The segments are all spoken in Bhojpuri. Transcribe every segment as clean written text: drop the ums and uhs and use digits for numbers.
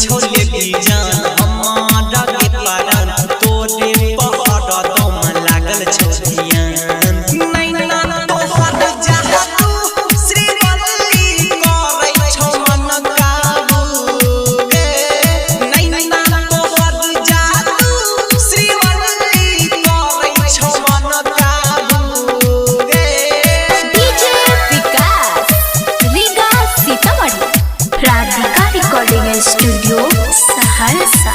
छोले की जान हमारा के पारन तोरे पहाड़ दम लागल छोड़ियान स्टूडियो सहरसा।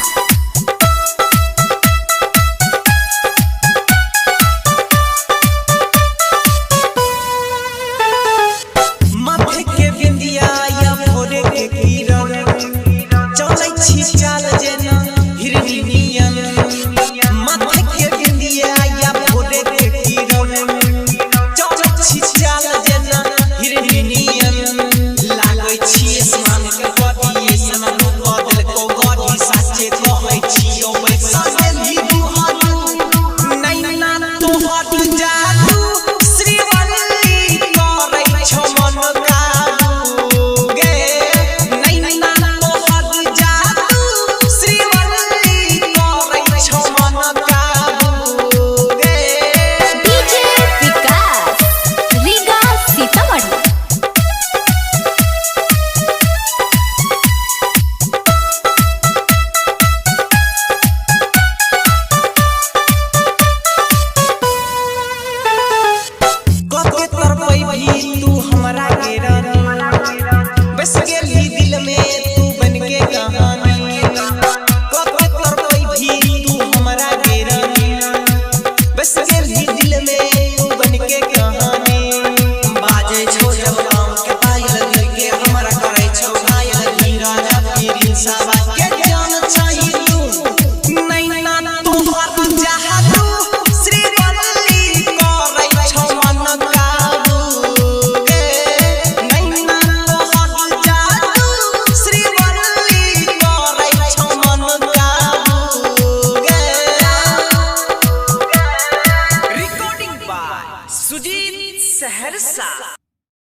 माथे के बिंदिया या भोरे के किरण चलै छी चाल जेना हिरनी नियन माथे के बिंदिया या भोरे के किरण चलै छी चाल जेना हिरनी नियन लागै छी आसमान के बदिए सन बदल को गढ़ी साचे कहै छी ओ बैसा ही दुहारू नैना तोहर जादू श्रीवल्ली करै छौ मन काबू गे नैना तोहर जादू श्रीवल्ली करै छौ मन काबू गे। डीजे विकास रीगा सीतामढ़ी। कते करबै भी तू हमरा के रन बस गेली दिल में